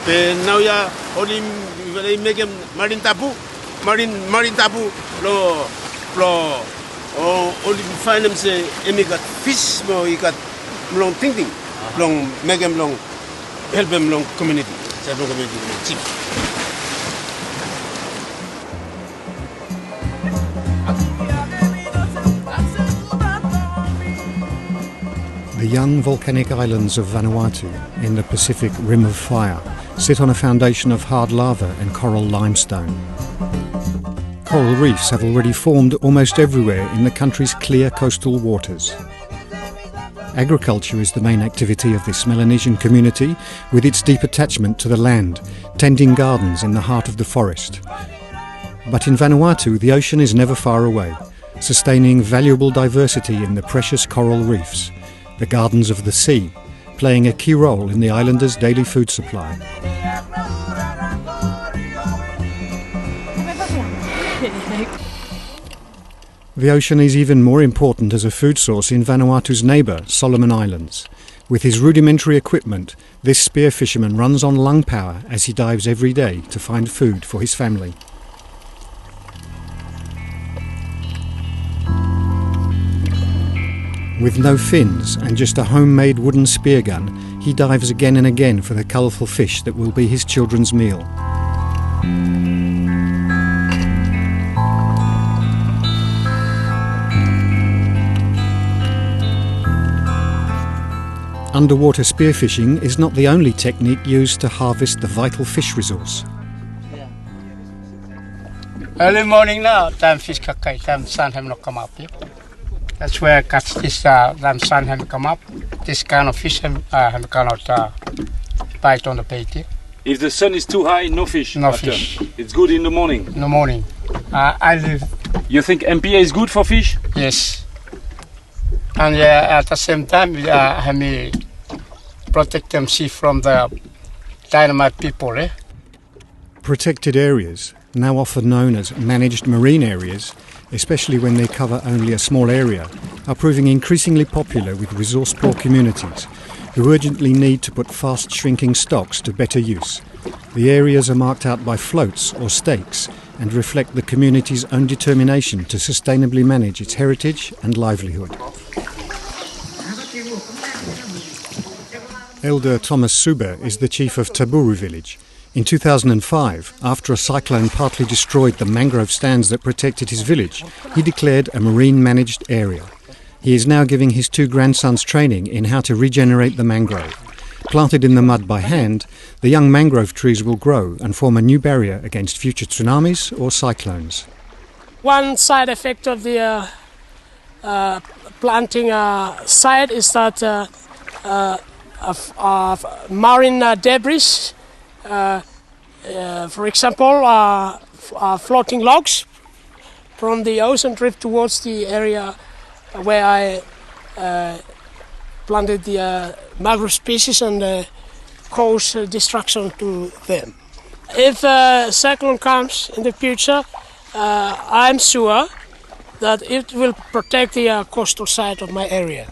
now ya only make them marine taboo, marine taboo. Only find them say, got fish, you got long thinking, long make them long, help them long community, cheap. The young volcanic islands of Vanuatu in the Pacific Rim of Fire sit on a foundation of hard lava and coral limestone. Coral reefs have already formed almost everywhere in the country's clear coastal waters. Agriculture is the main activity of this Melanesian community, with its deep attachment to the land, tending gardens in the heart of the forest. But in Vanuatu, the ocean is never far away, sustaining valuable diversity in the precious coral reefs, the gardens of the sea, playing a key role in the islanders' daily food supply. The ocean is even more important as a food source in Vanuatu's neighbour, Solomon Islands. With his rudimentary equipment, this spear fisherman runs on lung power as he dives every day to find food for his family. With no fins and just a homemade wooden spear gun, he dives again and again for the colourful fish that will be his children's meal. Underwater spearfishing is not the only technique used to harvest the vital fish resource. Early morning now, time fish kakai, time sun have not come up yet. That's where I catch this, time sun have come up. This kind of fish have cannot bite on the bait here. If the sun is too high, no fish? No fish. It's good in the morning? In the morning. I live... You think MPA is good for fish? Yes. And at the same time, have me protect them from the dynamite people. Protected areas, now often known as managed marine areas, especially when they cover only a small area, are proving increasingly popular with resource-poor communities who urgently need to put fast-shrinking stocks to better use. The areas are marked out by floats or stakes and reflect the community's own determination to sustainably manage its heritage and livelihood. Elder Thomas Suber is the chief of Taboo village. In 2005, after a cyclone partly destroyed the mangrove stands that protected his village, he declared a marine-managed area. He is now giving his two grandsons training in how to regenerate the mangrove. Planted in the mud by hand, the young mangrove trees will grow and form a new barrier against future tsunamis or cyclones. One side effect of the planting side is that of marine debris, for example, floating logs from the ocean drift towards the area where I planted the mangrove species and cause destruction to them. If a cyclone comes in the future, I'm sure that it will protect the coastal side of my area.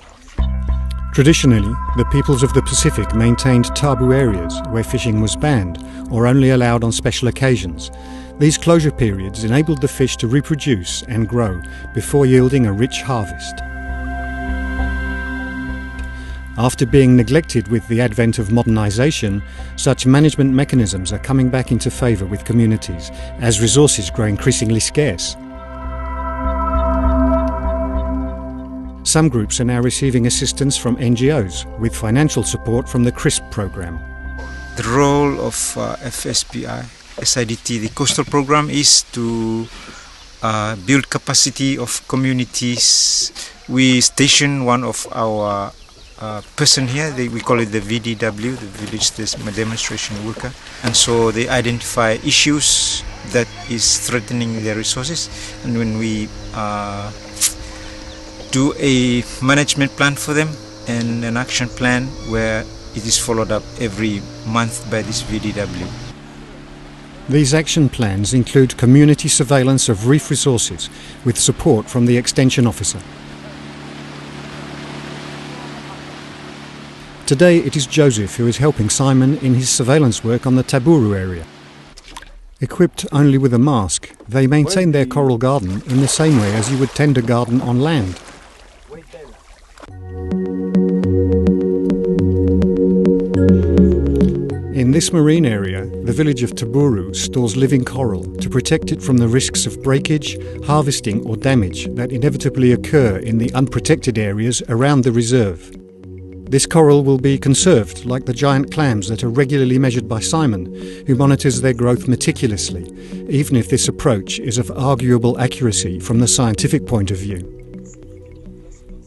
Traditionally, the peoples of the Pacific maintained taboo areas where fishing was banned or only allowed on special occasions. These closure periods enabled the fish to reproduce and grow before yielding a rich harvest. After being neglected with the advent of modernization, such management mechanisms are coming back into favor with communities as resources grow increasingly scarce. Some groups are now receiving assistance from NGOs with financial support from the CRISP program. The role of FSPI, SIDT, the coastal program, is to build capacity of communities. We station one of our person here, we call it the VDW, the Village Demonstration Worker, and so they identify issues that is threatening their resources, and when we do a management plan for them and an action plan where it is followed up every month by this VDW. These action plans include community surveillance of reef resources with support from the Extension Officer. Today it is Joseph who is helping Simon in his surveillance work on the taboo area. Equipped only with a mask, they maintain their coral garden in the same way as you would tend a garden on land. In this marine area, the village of Taburu stores living coral to protect it from the risks of breakage, harvesting or damage that inevitably occur in the unprotected areas around the reserve. This coral will be conserved like the giant clams that are regularly measured by Simon, who monitors their growth meticulously, even if this approach is of arguable accuracy from the scientific point of view.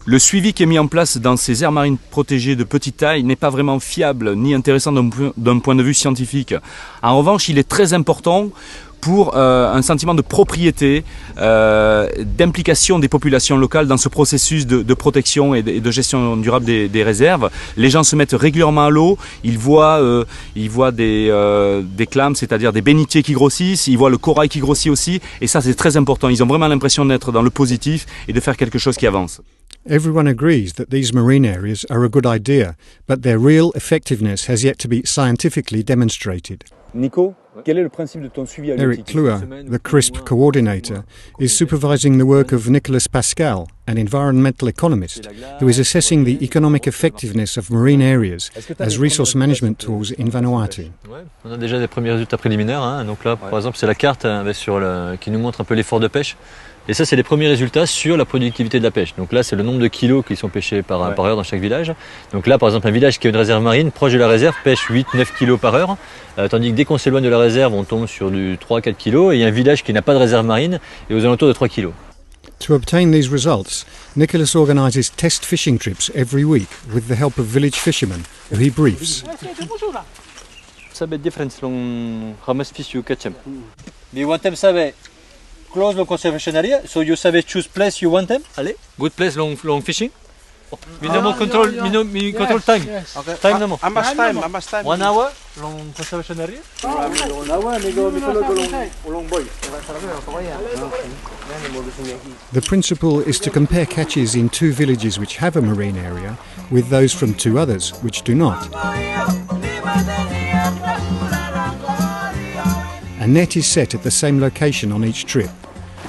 Le suivi qui est mis en place dans ces aires marines protégées de petite taille n'est pas vraiment fiable ni intéressant d'un point de vue scientifique. En revanche, il est très important pour un sentiment de propriété, d'implication des populations locales dans ce processus de protection et de gestion durable des réserves. Les gens se mettent régulièrement à l'eau, ils voient des clams, c'est-à-dire des bénitiers qui grossissent, ils voient le corail qui grossit aussi, et ça c'est très important. Ils ont vraiment l'impression d'être dans le positif et de faire quelque chose qui avance. Everyone agrees that these marine areas are a good idea, but their real effectiveness has yet to be scientifically demonstrated. Nico, quel est le principe de ton suivi Eric Kluwer, the CRISP coordinator, is supervising the work of Nicolas Pascal, an environmental economist, who is assessing the economic effectiveness of marine areas as resource management tools in Vanuatu. On a déjà des premiers résultats préliminaires. Donc là, par exemple, c'est la carte qui nous montre un peu l'effort de pêche. Et ça, c'est les premiers résultats sur la productivité de la pêche. Donc là, c'est le nombre de kilos qui sont pêchés par heure dans chaque village. Donc là, par exemple, un village qui a une réserve marine, proche de la réserve, pêche 8-9 kilos par heure. Tandis que dès qu'on s'éloigne de la réserve, on tombe sur du 3-4 kilos. Et il y a un village qui n'a pas de réserve marine et aux alentours de 3 kilos. To obtain these results, Nicholas organises test fishing trips every week with the help of village fishermen who he briefs. Sabe difference long ramas fish you catch them. You want them sabe close long conservation area, so you sabe choose place you want them. Allez, good place long fishing. Minimum control, control time. Yes. Okay. Time no more. How much time? 1 hour long conservation area. The principle is to compare catches in 2 villages which have a marine area with those from 2 others which do not. A net is set at the same location on each trip.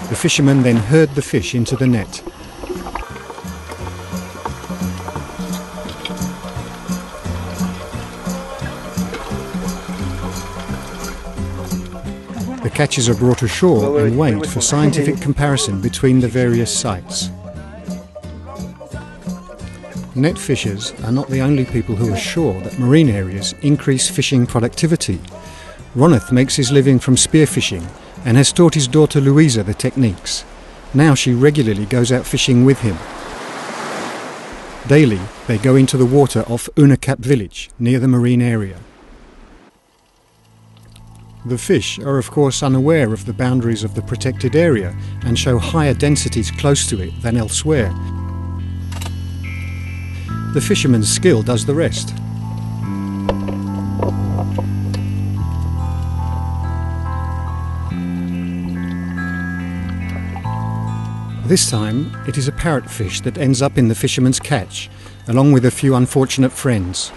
The fishermen then herd the fish into the net. The catches are brought ashore and weighed for scientific comparison between the various sites. Net fishers are not the only people who are sure that marine areas increase fishing productivity. Roneth makes his living from spearfishing and has taught his daughter Louisa the techniques. Now she regularly goes out fishing with him. Daily they go into the water off Unakap village near the marine area. The fish are of course unaware of the boundaries of the protected area and show higher densities close to it than elsewhere. The fisherman's skill does the rest. This time it is a parrotfish that ends up in the fisherman's catch, along with a few unfortunate friends.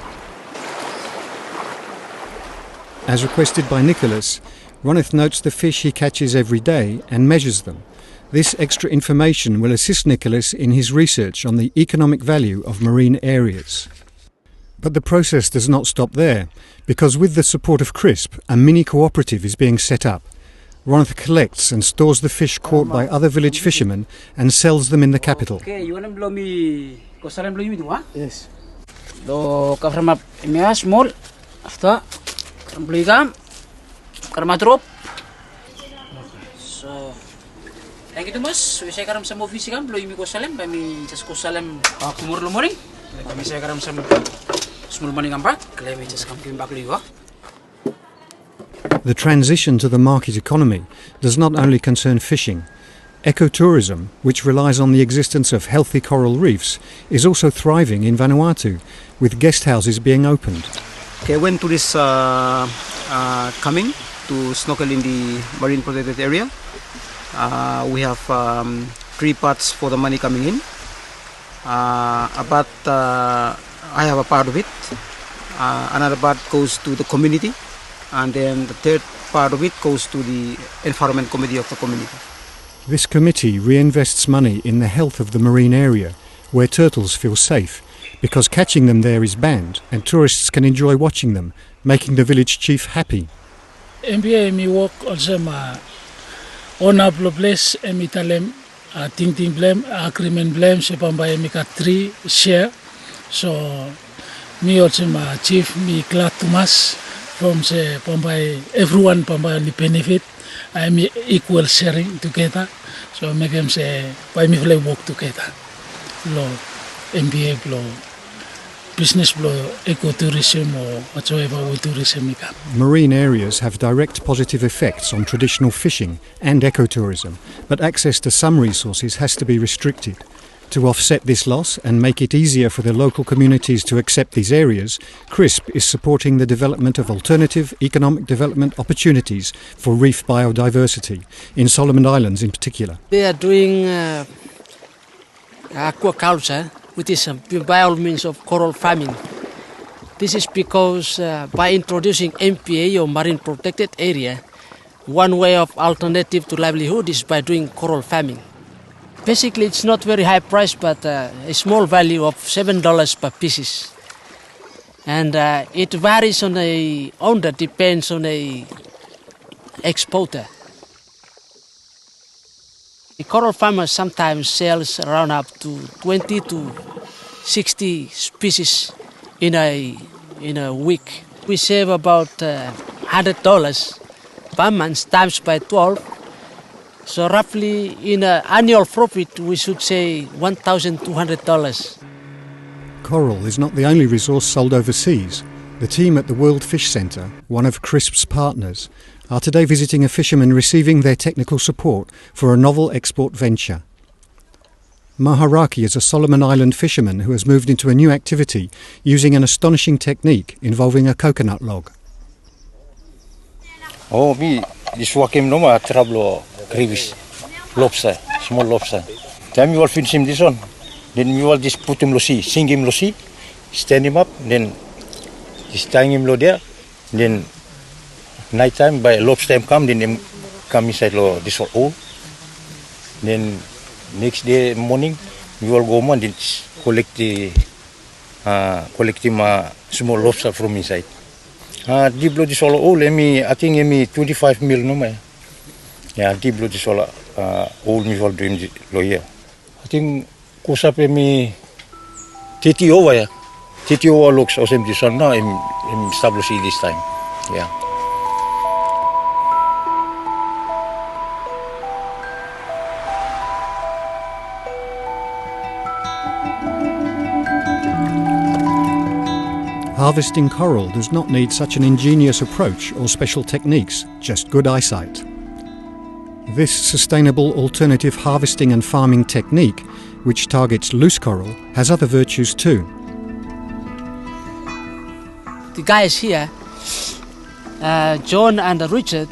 As requested by Nicholas, Roneth notes the fish he catches every day and measures them. This extra information will assist Nicholas in his research on the economic value of marine areas. But the process does not stop there, because with the support of CRISP, a mini cooperative is being set up. Roneth collects and stores the fish caught by other village fishermen and sells them in the capital. Okay, you want to blow me? Kosalan blow me, huh? Yes. Do cover map MPAs small. After, blow gam, karma drop. So, thank you, Mas. So, saya karam sa movie si gam blow me kosalan, kami just kosalan tomorrow morning. Kami saya karam sa small morning gam back. Kami just kami back blow. The transition to the market economy does not only concern fishing. Ecotourism, which relies on the existence of healthy coral reefs, is also thriving in Vanuatu, with guest houses being opened. Okay, when tourists coming to snorkel in the marine protected area, we have 3 parts for the money coming in. About I have a part of it. Another part goes to the community, and then the third part of it goes to the environment committee of the community. This committee reinvests money in the health of the marine area, where turtles feel safe, because catching them there is banned and tourists can enjoy watching them, making the village chief happy. MPA mi work also on up the place mi talem ting blame agreement blame se pambai mi ka 3 share, so me also my chief me glad to mass from se pambai everyone pambai only benefit. I mean equal sharing together, so make them say by me play work together. Lo MPA lo business lo ecotourism or whatsoever tourism. Marine areas have direct positive effects on traditional fishing and ecotourism, but access to some resources has to be restricted. To offset this loss and make it easier for the local communities to accept these areas, CRISP is supporting the development of alternative economic development opportunities for reef biodiversity, in Solomon Islands in particular. They are doing aquaculture, which is by all means of coral farming. This is because by introducing MPA or marine protected area, one way of alternative to livelihood is by doing coral farming. Basically, it's not very high price, but a small value of $7 per pieces. And it varies on the owner, depends on the exporter. The coral farmer sometimes sells around up to 20 to 60 species in a week. We save about $100 per month times by 12. So roughly in an annual profit, we should say $1,200. Coral is not the only resource sold overseas. The team at the World Fish Centre, one of CRISP's partners, are today visiting a fisherman receiving their technical support for a novel export venture. Maharaki is a Solomon Island fisherman who has moved into a new activity using an astonishing technique involving a coconut log. Oh, this wakim no ma trouble reefs, lobster, small lobster. Then we will finish him this one. Then we will just put him low sea, sing him low sea, stand him up, then just tying him low there. Then night time by lobster time come, then him come inside this hole. Then next day morning we will go and then collect him small lobster from inside. Deep below this hole, I think 25 mil no ma. Yeah, deep below this hole, old me will dream low here. I think kusa pe me 30 over ya. 30 over looks awesome this one now. I'm establishing this time. Yeah. Harvesting coral does not need such an ingenious approach or special techniques, just good eyesight. This sustainable alternative harvesting and farming technique, which targets loose coral, has other virtues too. The guys here, John and Richard,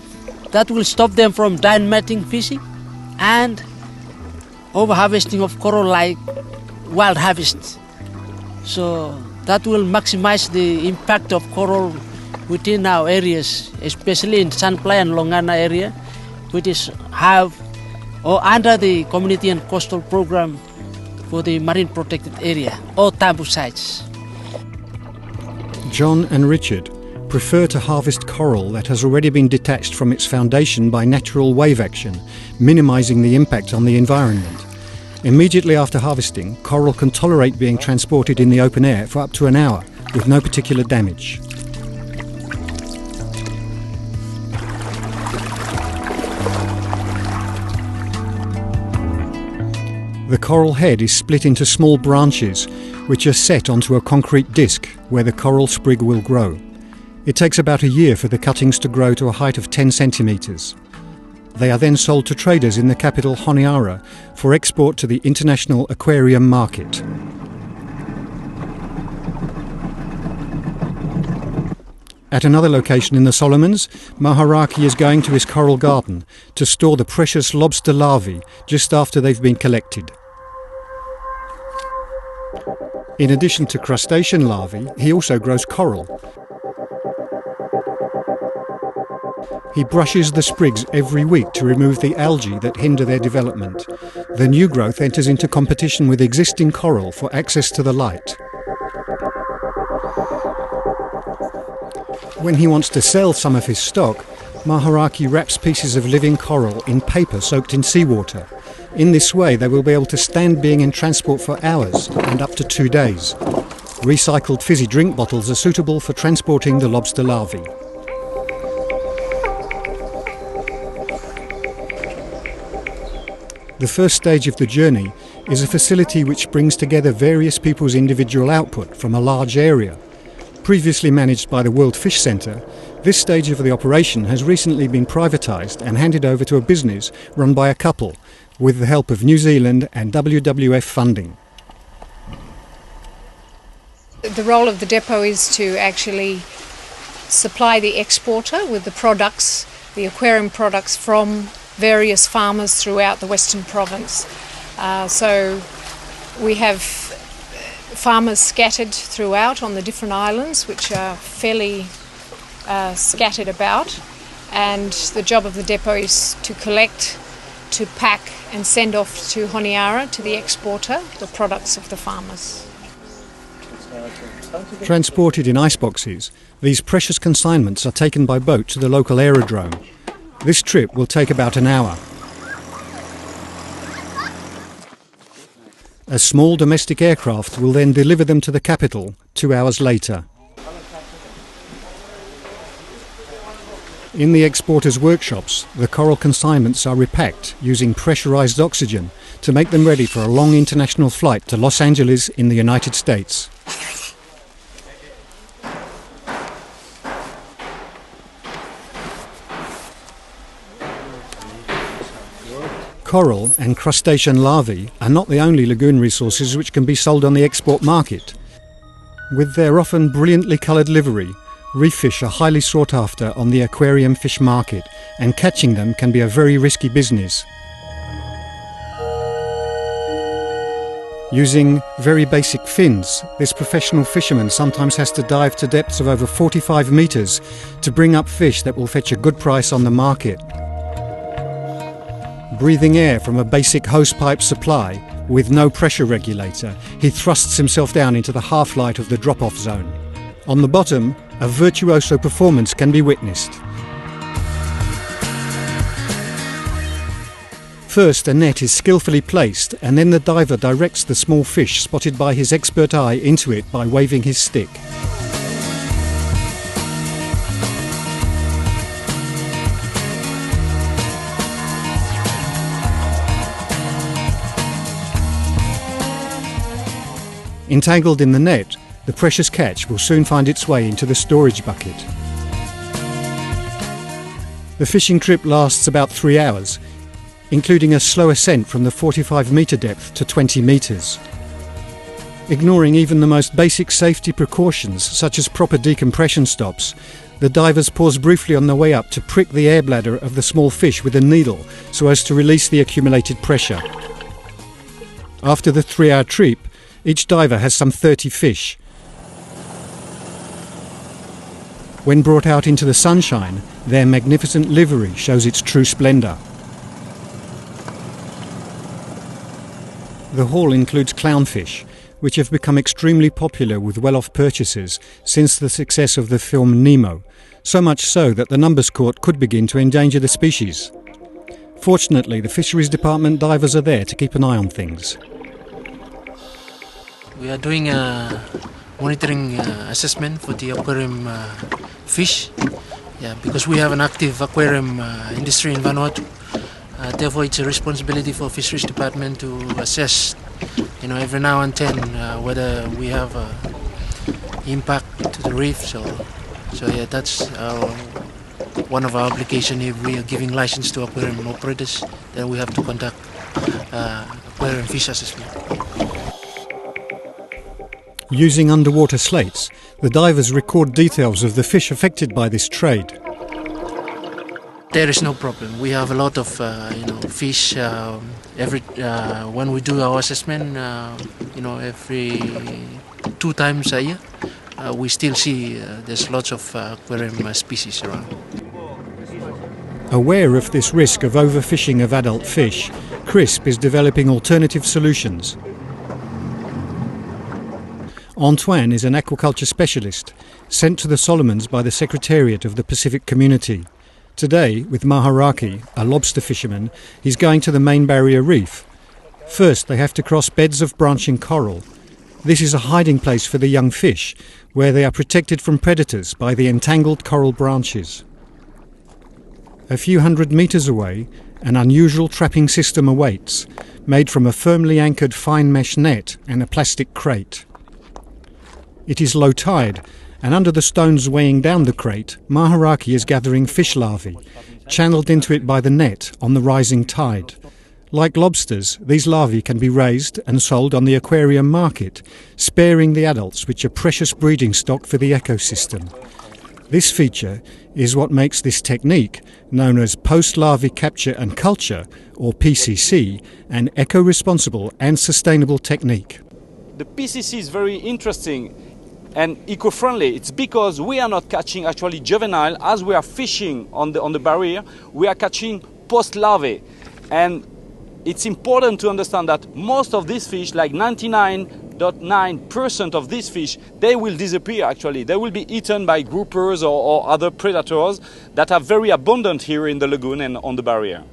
that will stop them from dynamiting fishing and over-harvesting of coral like wild harvest. So that will maximize the impact of coral within our areas, especially in San Playa and Longana area, which is under the community and coastal program for the marine protected area or taboo sites. John and Richard prefer to harvest coral that has already been detached from its foundation by natural wave action, minimizing the impact on the environment. Immediately after harvesting, coral can tolerate being transported in the open air for up to an hour with no particular damage. The coral head is split into small branches which are set onto a concrete disc where the coral sprig will grow. It takes about a year for the cuttings to grow to a height of 10 centimetres. They are then sold to traders in the capital Honiara for export to the international aquarium market. At another location in the Solomons, Maharaki is going to his coral garden to store the precious lobster larvae just after they've been collected. In addition to crustacean larvae, he also grows coral. He brushes the sprigs every week to remove the algae that hinder their development. The new growth enters into competition with existing coral for access to the light. When he wants to sell some of his stock, Maharaki wraps pieces of living coral in paper soaked in seawater. In this way, they will be able to stand being in transport for hours and up to 2 days. Recycled fizzy drink bottles are suitable for transporting the lobster larvae. The first stage of the journey is a facility which brings together various people's individual output from a large area. Previously managed by the World Fish Centre, this stage of the operation has recently been privatised and handed over to a business run by a couple with the help of New Zealand and WWF funding. The role of the depot is to actually supply the exporter with the products, the aquarium products from various farmers throughout the Western Province. So we have farmers scattered throughout on the different islands, which are fairly scattered about, and the job of the depot is to collect, to pack and send off to Honiara, to the exporter, the products of the farmers. Transported in iceboxes, these precious consignments are taken by boat to the local aerodrome. This trip will take about an hour. A small domestic aircraft will then deliver them to the capital 2 hours later. In the exporters' workshops, the coral consignments are repacked using pressurized oxygen to make them ready for a long international flight to Los Angeles in the United States. Coral and crustacean larvae are not the only lagoon resources which can be sold on the export market. With their often brilliantly coloured livery, reef fish are highly sought after on the aquarium fish market, and catching them can be a very risky business. Using very basic fins, this professional fisherman sometimes has to dive to depths of over 45 metres to bring up fish that will fetch a good price on the market. Breathing air from a basic hosepipe supply with no pressure regulator, he thrusts himself down into the half-light of the drop-off zone. On the bottom, a virtuoso performance can be witnessed. First, a net is skillfully placed, and then the diver directs the small fish spotted by his expert eye into it by waving his stick. Entangled in the net, the precious catch will soon find its way into the storage bucket. The fishing trip lasts about 3 hours, including a slow ascent from the 45-metre depth to 20 metres. Ignoring even the most basic safety precautions, such as proper decompression stops, the divers pause briefly on the way up to prick the air bladder of the small fish with a needle so as to release the accumulated pressure. After the 3-hour trip, each diver has some 30 fish. When brought out into the sunshine, their magnificent livery shows its true splendour. The haul includes clownfish, which have become extremely popular with well-off purchasers since the success of the film Nemo, so much so that the numbers caught could begin to endanger the species. Fortunately, the Fisheries Department divers are there to keep an eye on things. We are doing a monitoring assessment for the aquarium fish, because we have an active aquarium industry in Vanuatu. Therefore, it's a responsibility for Fisheries Department to assess, every now and then whether we have impact to the reef. So that's one of our obligations. If we are giving license to aquarium operators, then we have to conduct aquarium fish assessment. Using underwater slates, the divers record details of the fish affected by this trade. there is no problem. We have a lot of fish. When we do our assessment, every 2 times a year, we still see there's lots of aquarium species around. Aware of this risk of overfishing of adult fish, CRISP is developing alternative solutions. Antoine is an aquaculture specialist sent to the Solomons by the Secretariat of the Pacific Community. Today, with Maharaki, a lobster fisherman, he's going to the main barrier reef. First, they have to cross beds of branching coral. This is a hiding place for the young fish, where they are protected from predators by the entangled coral branches. A few hundred metres away, an unusual trapping system awaits, made from a firmly anchored fine mesh net and a plastic crate. It is low tide, and under the stones weighing down the crate, Maharaki is gathering fish larvae, channeled into it by the net on the rising tide. Like lobsters, these larvae can be raised and sold on the aquarium market, sparing the adults, which are precious breeding stock for the ecosystem. This feature is what makes this technique, known as post-larvae capture and culture, or PCC, an eco-responsible and sustainable technique. The PCC is very interesting and eco-friendly. It's because we are not catching actually juvenile as we are fishing on the barrier. We are catching post-larvae, and it's important to understand that most of these fish, like 99.9% of these fish, they will disappear actually. They will be eaten by groupers or other predators that are very abundant here in the lagoon and on the barrier.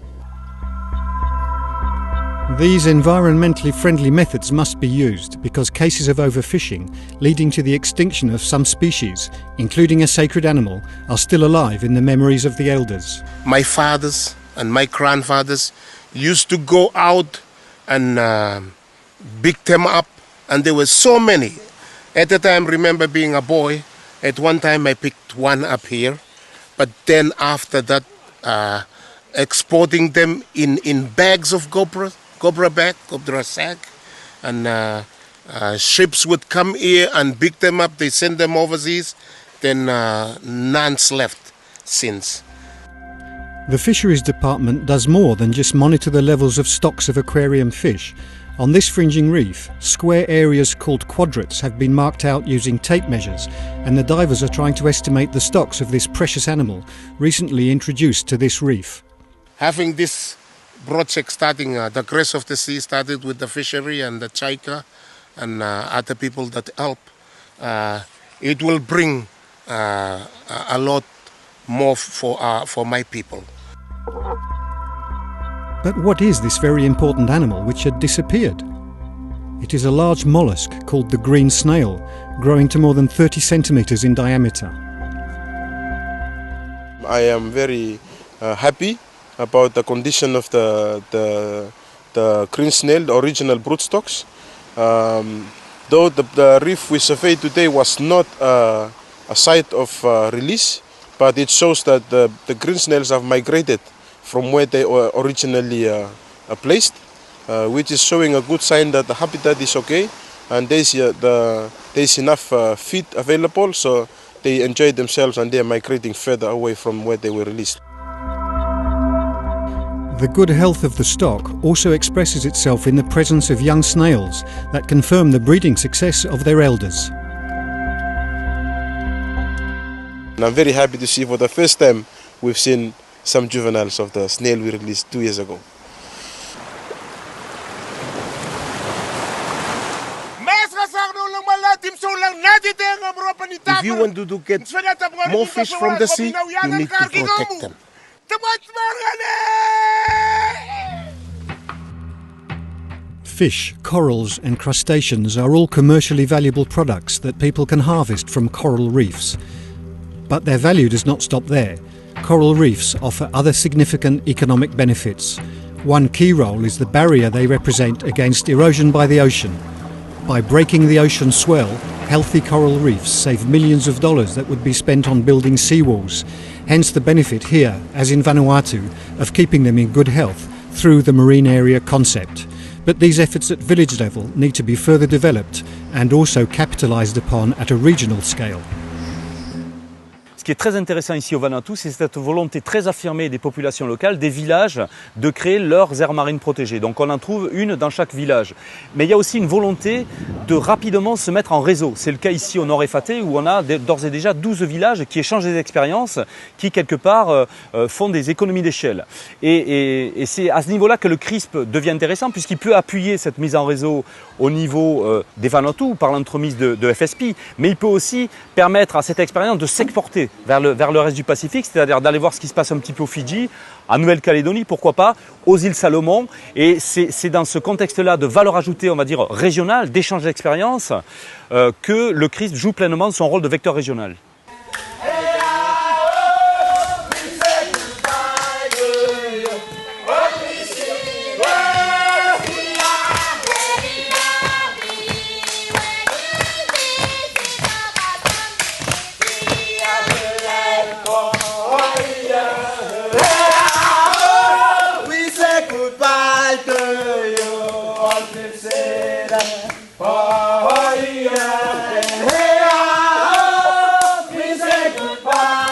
These environmentally friendly methods must be used because cases of overfishing, leading to the extinction of some species, including a sacred animal, are still alive in the memories of the elders. My fathers and my grandfathers used to go out and pick them up, and there were so many. At the time, remember being a boy, at one time I picked one up here, but then after that, exporting them in bags of copra sack, and ships would come here and pick them up, they send them overseas, then none's left since. The Fisheries Department does more than just monitor the levels of stocks of aquarium fish. On this fringing reef, square areas called quadrats have been marked out using tape measures, and the divers are trying to estimate the stocks of this precious animal, recently introduced to this reef. Having this project starting, the Grace of the Sea started with the fishery and the Chaika and other people that help. It will bring a lot more for my people. But what is this very important animal which had disappeared? It is a large mollusk called the green snail, growing to more than 30 centimeters in diameter. I am very happy about the condition of the green snail, the original broodstocks. Though the reef we surveyed today was not a site of release, but it shows that the green snails have migrated from where they were originally placed, which is showing a good sign that the habitat is okay and there's enough feed available, so they enjoy themselves and they are migrating further away from where they were released. The good health of the stock also expresses itself in the presence of young snails that confirm the breeding success of their elders. And I'm very happy to see for the first time we've seen some juveniles of the snail we released 2 years ago. If you want to get more fish from the sea, you need to protect them. Fish, corals and crustaceans are all commercially valuable products that people can harvest from coral reefs. But their value does not stop there. Coral reefs offer other significant economic benefits. One key role is the barrier they represent against erosion by the ocean. By breaking the ocean swell, healthy coral reefs save millions of dollars that would be spent on building seawalls. Hence the benefit here, as in Vanuatu, of keeping them in good health through the marine area concept. But these efforts at village level need to be further developed and also capitalised upon at a regional scale. Ce qui est très intéressant ici au Vanuatu, c'est cette volonté très affirmée des populations locales, des villages, de créer leurs aires marines protégées. Donc on en trouve une dans chaque village. Mais il y a aussi une volonté de rapidement se mettre en réseau. C'est le cas ici au Nord Efate où on a d'ores et déjà 12 villages qui échangent des expériences, qui quelque part font des économies d'échelle. Et c'est à ce niveau-là que le CRISP devient intéressant puisqu'il peut appuyer cette mise en réseau au niveau des Vanuatu par l'entremise de FSP, mais il peut aussi permettre à cette expérience de s'exporter vers le reste du Pacifique, c'est-à-dire d'aller voir ce qui se passe un petit peu au Fidji, en Nouvelle-Calédonie, pourquoi pas, aux îles Salomon. Et c'est dans ce contexte-là de valeur ajoutée, on va dire, régionale, d'échange d'expériences, que le CRISP joue pleinement son rôle de vecteur régional. We say goodbye.